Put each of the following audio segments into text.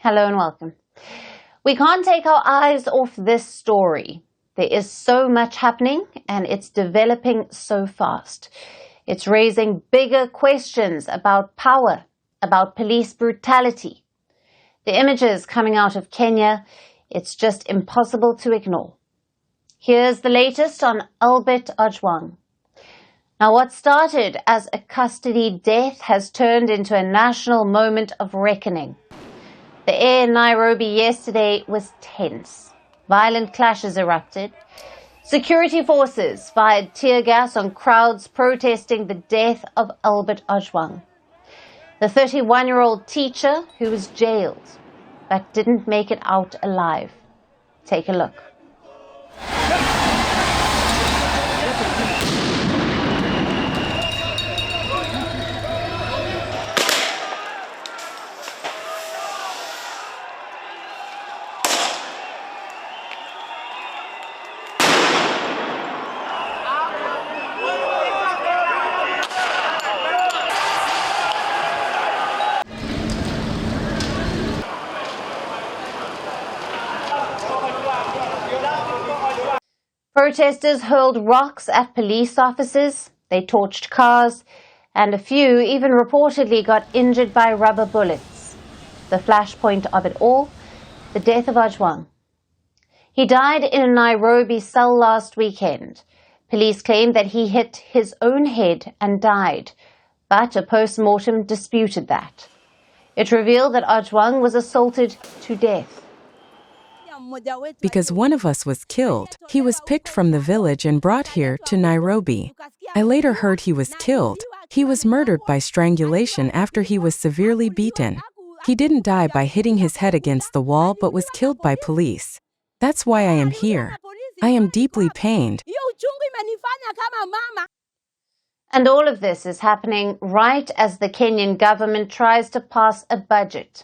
Hello and welcome. We can't take our eyes off this story. There is so much happening and it's developing so fast. It's raising bigger questions about power, about police brutality. The images coming out of Kenya, it's just impossible to ignore. Here's the latest on Albert Ojwang. Now, what started as a custody death has turned into a national moment of reckoning. The air in Nairobi yesterday was tense. Violent clashes erupted. Security forces fired tear gas on crowds protesting the death of Albert Ojwang, the 31-year-old teacher who was jailed but didn't make it out alive. Take a look. Protesters hurled rocks at police officers, they torched cars, and a few even reportedly got injured by rubber bullets. The flashpoint of it all, the death of Ojwang. He died in a Nairobi cell last weekend. Police claimed that he hit his own head and died, but a post-mortem disputed that. It revealed that Ojwang was assaulted to death. Because one of us was killed. He was picked from the village and brought here to Nairobi. I later heard he was killed. He was murdered by strangulation after he was severely beaten. He didn't die by hitting his head against the wall but was killed by police. That's why I am here. I am deeply pained. And all of this is happening right as the Kenyan government tries to pass a budget.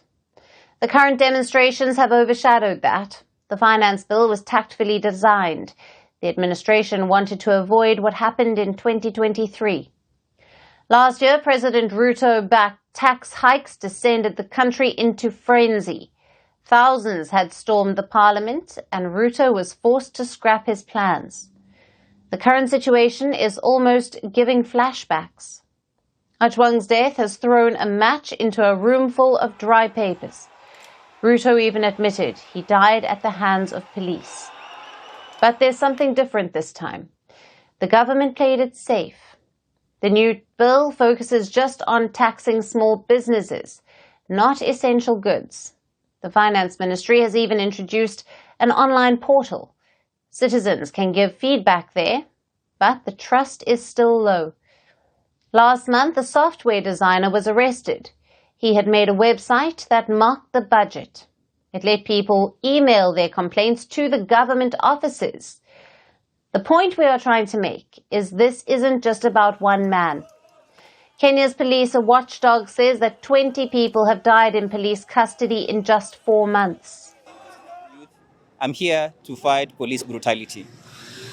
The current demonstrations have overshadowed that. The finance bill was tactfully designed. The administration wanted to avoid what happened in 2023. Last year, President Ruto-backed tax hikes descended the country into frenzy. Thousands had stormed the parliament, and Ruto was forced to scrap his plans. The current situation is almost giving flashbacks. Ojwang's death has thrown a match into a room full of dry papers. Ruto even admitted he died at the hands of police. But there's something different this time. The government played it safe. The new bill focuses just on taxing small businesses, not essential goods. The finance ministry has even introduced an online portal. Citizens can give feedback there, but the trust is still low. Last month, a software designer was arrested. He had made a website that mocked the budget. It let people email their complaints to the government offices. The point we are trying to make is this isn't just about one man. Kenya's police, a watchdog, says that 20 people have died in police custody in just 4 months. I'm here to fight police brutality.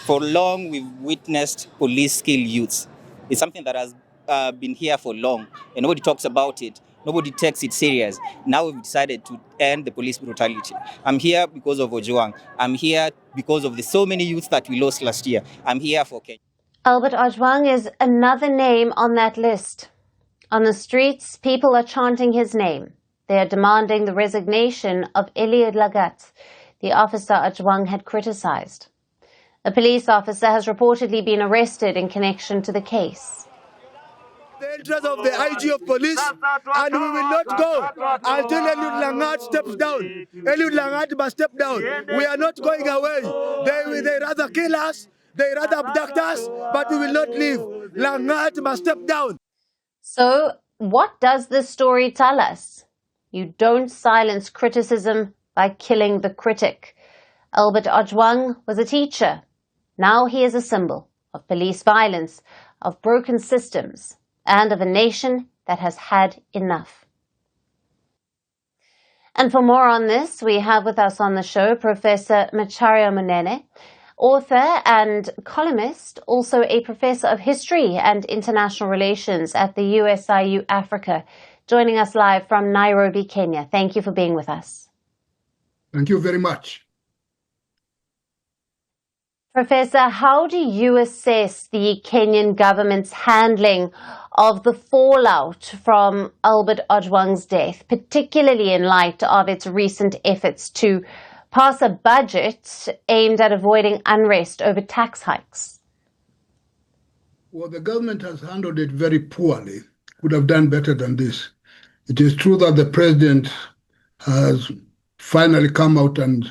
For long, we've witnessed police kill youths. It's something that has been here for long, and nobody talks about it. Nobody takes it serious. Now we've decided to end the police brutality. I'm here because of Ojwang. I'm here because of the so many youths that we lost last year. I'm here for Kenya. Albert Ojwang is another name on that list. On the streets, people are chanting his name. They are demanding the resignation of William Ruto, the officer Ojwang had criticized. A police officer has reportedly been arrested in connection to the case. The interest of the IG of police, and we will not go until Eliud Langat steps down. Eliud Langat must step down. We are not going away. They rather kill us, they rather abduct us, but we will not leave. Langat must step down. So, what does this story tell us? You don't silence criticism by killing the critic. Albert Ojwang was a teacher. Now he is a symbol of police violence, of broken systems, and of a nation that has had enough. And for more on this, we have with us on the show Professor Macharia Munene, author and columnist, also a professor of history and international relations at the USIU Africa, joining us live from Nairobi, Kenya. Thank you for being with us. Thank you very much. Professor, how do you assess the Kenyan government's handling of the fallout from Albert Ojwang's death, particularly in light of its recent efforts to pass a budget aimed at avoiding unrest over tax hikes? Well, the government has handled it very poorly. Could have done better than this. It is true that the president has finally come out and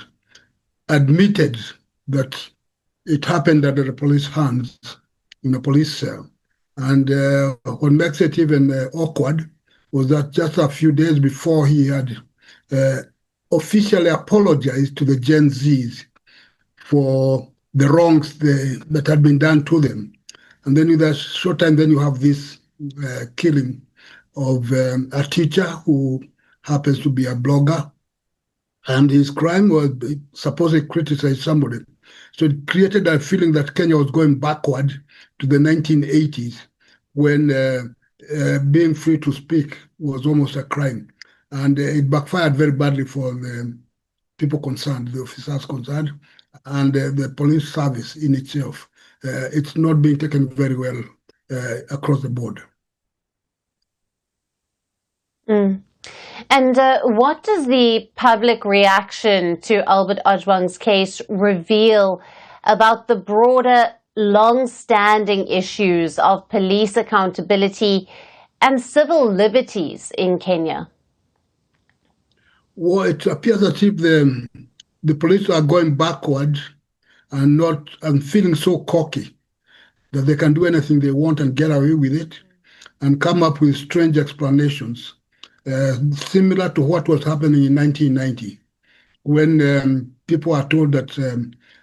admitted that it happened under the police hands in a police cell. And what makes it even awkward was that just a few days before he had officially apologized to the Gen Zs for the wrongs that had been done to them. And then in that short time, then you have this killing of a teacher who happens to be a blogger. And his crime was supposedly criticize somebody. So it created a feeling that Kenya was going backward to the 1980s when being free to speak was almost a crime. And it backfired very badly for the people concerned, the officers concerned, and the police service in itself. It's not being taken very well across the board. And what does the public reaction to Albert Ojwang's case reveal about the broader, long-standing issues of police accountability and civil liberties in Kenya? Well, it appears as if the police are going backward and feeling so cocky that they can do anything they want and get away with it and come up with strange explanations. Similar to what was happening in 1990, when people are told that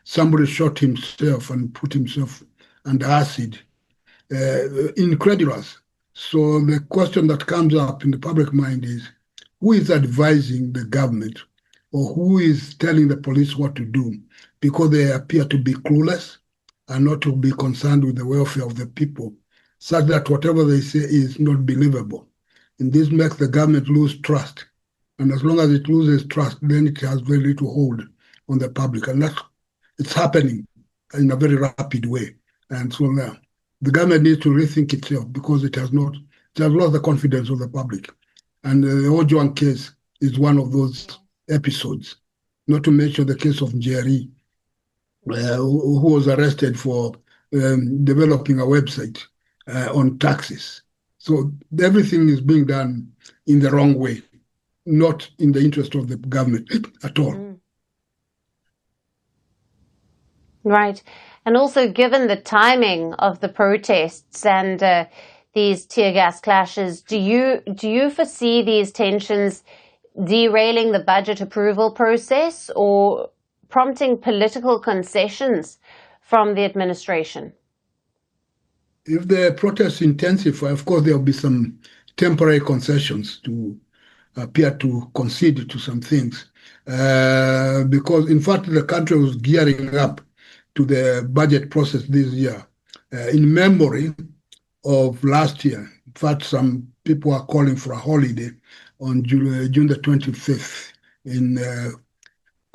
somebody shot himself and put himself under acid. Incredulous. So the question that comes up in the public mind is, who is advising the government or who is telling the police what to do? Because they appear to be clueless and not to be concerned with the welfare of the people, such that whatever they say is not believable. And this makes the government lose trust. And as long as it loses trust, then it has very little hold on the public. And it's happening in a very rapid way. And so now the government needs to rethink itself because it has lost the confidence of the public. And the Ojwang case is one of those episodes, not to mention the case of Njeri, who was arrested for developing a website on taxes. So everything is being done in the wrong way, not in the interest of the government at all. Right. And also, given the timing of the protests and these tear gas clashes, do you foresee these tensions derailing the budget approval process or prompting political concessions from the administration? If the protests intensify, of course, there will be some temporary concessions to appear to concede to some things. Because, in fact, the country was gearing up to the budget process this year in memory of last year. In fact, some people are calling for a holiday on June the 25th in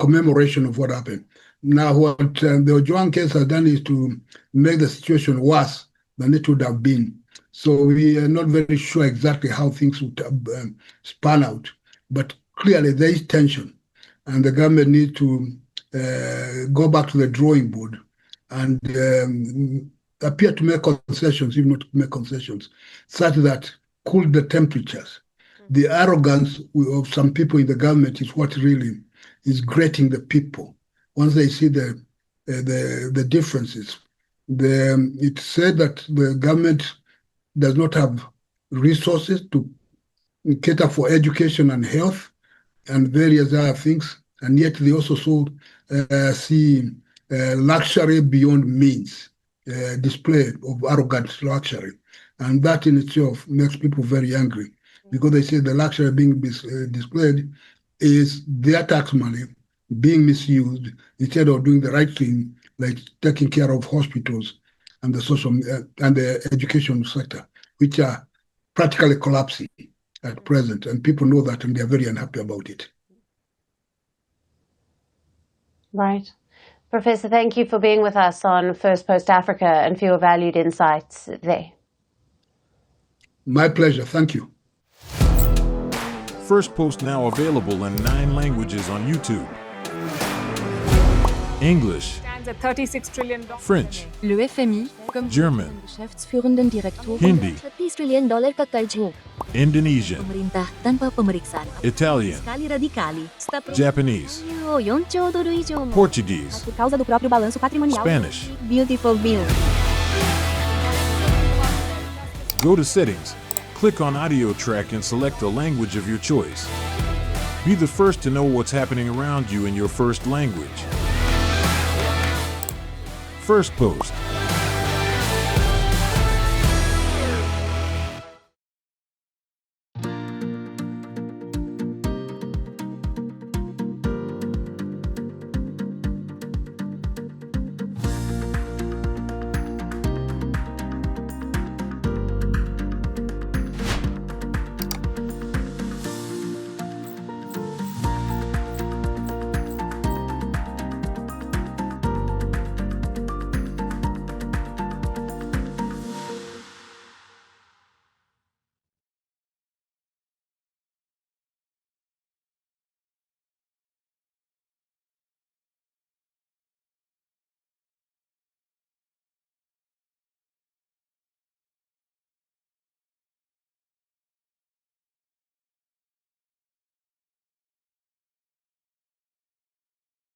commemoration of what happened. Now, what the Ojwang case has done is to make the situation worse than it would have been. So we are not very sure exactly how things would span out. But clearly there is tension, and the government needs to go back to the drawing board and appear to make concessions, if not make concessions, such that cool the temperatures. The arrogance of some people in the government is what really is grating the people. Once they see the differences, it's said that the government does not have resources to cater for education and health and various other things, and yet they also see luxury beyond means, display of arrogant luxury. And that in itself makes people very angry because they say the luxury being displayed is their tax money being misused instead of doing the right thing, like taking care of hospitals and the social and the education sector, which are practically collapsing. at present, and people know that, and they are very unhappy about it. Right. Professor, thank you for being with us on Firstpost Africa and for your valued insights there. My pleasure. Thank you. Firstpost now available in 9 languages on YouTube. English, Stands at $36 trillion. French, Le FMI, comme German, Geschäftsführenden Direktor, Hindi, $30 trillion ka karjo. Indonesian, Pemerintah tanpa pemeriksaan. Italian, Sekali radikali. Japanese, $4 trilhões. Portuguese, Por causa do próprio balanço patrimonial. Spanish. Beautiful bill. Go to Settings, click on Audio Track and select a language of your choice. Be the first to know what's happening around you in your first language. Firstpost.